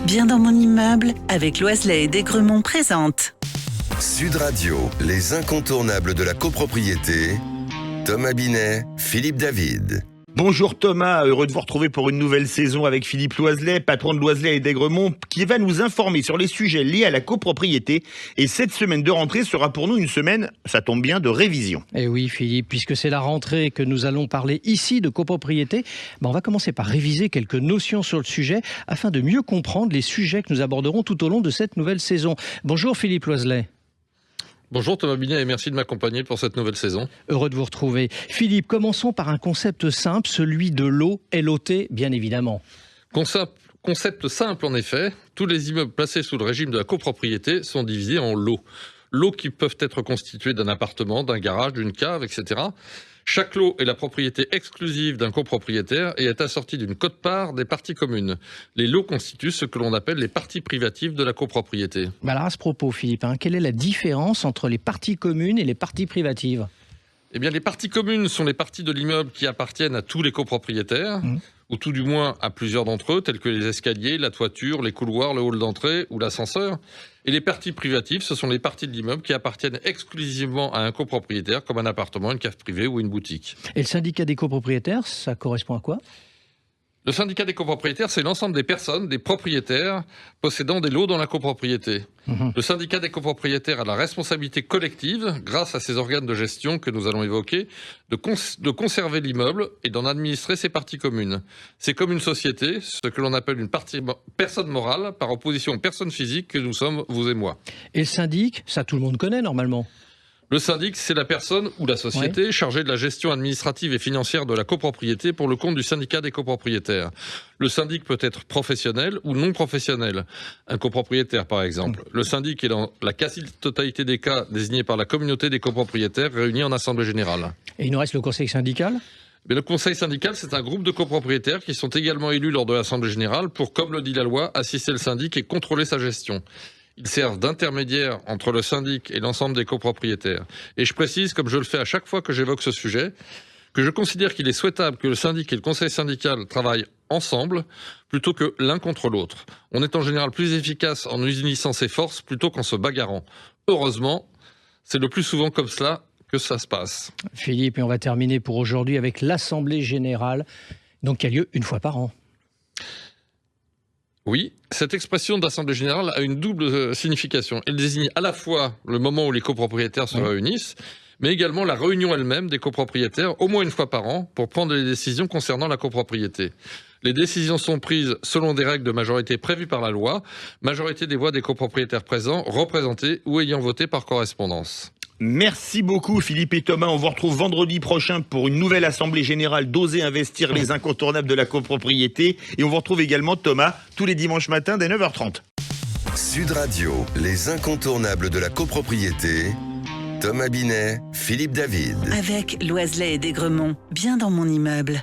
Bien dans mon immeuble, avec Loiselet et Desgremont présente. Sud Radio, les incontournables de la copropriété. Thomas Binet, Philippe David. Bonjour Thomas, heureux de vous retrouver pour une nouvelle saison avec Philippe Loiselet, patron de Loiselet et Desgremont, qui va nous informer sur les sujets liés à la copropriété. Et cette semaine de rentrée sera pour nous une semaine, ça tombe bien, de révision. Et oui Philippe, puisque c'est la rentrée que nous allons parler ici de copropriété, on va commencer par réviser quelques notions sur le sujet afin de mieux comprendre les sujets que nous aborderons tout au long de cette nouvelle saison. Bonjour Philippe Loiselet. Bonjour Thomas Binet et merci de m'accompagner pour cette nouvelle saison. Heureux de vous retrouver. Philippe, commençons par un concept simple, celui de l'eau, LOT bien évidemment. Concept simple en effet, tous les immeubles placés sous le régime de la copropriété sont divisés en lots. Lots qui peuvent être constitués d'un appartement, d'un garage, d'une cave, etc. Chaque lot est la propriété exclusive d'un copropriétaire et est assorti d'une quote-part des parties communes. Les lots constituent ce que l'on appelle les parties privatives de la copropriété. Alors à ce propos, Philippe, quelle est la différence entre les parties communes et les parties privatives ? Eh bien, les parties communes sont les parties de l'immeuble qui appartiennent à tous les copropriétaires, ou tout du moins à plusieurs d'entre eux, tels que les escaliers, la toiture, les couloirs, le hall d'entrée ou l'ascenseur. Et les parties privatives, ce sont les parties de l'immeuble qui appartiennent exclusivement à un copropriétaire, comme un appartement, une cave privée ou une boutique. Et le syndicat des copropriétaires, ça correspond à quoi ? Le syndicat des copropriétaires, c'est l'ensemble des personnes, des propriétaires, possédant des lots dans la copropriété. Le syndicat des copropriétaires a la responsabilité collective, grâce à ces organes de gestion que nous allons évoquer, de conserver l'immeuble et d'en administrer ses parties communes. C'est comme une société, ce que l'on appelle une personne morale, par opposition aux personnes physiques que nous sommes, vous et moi. Et le syndic, ça tout le monde connaît normalement. Le syndic, c'est la personne ou la société chargée de la gestion administrative et financière de la copropriété pour le compte du syndicat des copropriétaires. Le syndic peut être professionnel ou non professionnel. Un copropriétaire, par exemple. Le syndic est dans la quasi-totalité des cas désigné par la communauté des copropriétaires réunis en assemblée générale. Et il nous reste le conseil syndical ? Mais le conseil syndical, c'est un groupe de copropriétaires qui sont également élus lors de l'assemblée générale pour, comme le dit la loi, assister le syndic et contrôler sa gestion. Ils servent d'intermédiaires entre le syndic et l'ensemble des copropriétaires. Et je précise, comme je le fais à chaque fois que j'évoque ce sujet, que je considère qu'il est souhaitable que le syndic et le conseil syndical travaillent ensemble plutôt que l'un contre l'autre. On est en général plus efficace en unissant ses forces plutôt qu'en se bagarrant. Heureusement, c'est le plus souvent comme cela que ça se passe. Philippe, et on va terminer pour aujourd'hui avec l'Assemblée Générale, donc qui a lieu une fois par an. Oui, cette expression d'Assemblée Générale a une double signification. Elle désigne à la fois le moment où les copropriétaires se réunissent, mais également la réunion elle-même des copropriétaires, au moins une fois par an, pour prendre les décisions concernant la copropriété. Les décisions sont prises selon des règles de majorité prévues par la loi, majorité des voix des copropriétaires présents, représentés ou ayant voté par correspondance. Merci beaucoup Philippe et Thomas, on vous retrouve vendredi prochain pour une nouvelle assemblée générale d'Oser investir les incontournables de la copropriété. Et on vous retrouve également Thomas tous les dimanches matins dès 9h30. Sud Radio, les incontournables de la copropriété. Thomas Binet, Philippe David. Avec Loiselet et Desgremont, bien dans mon immeuble.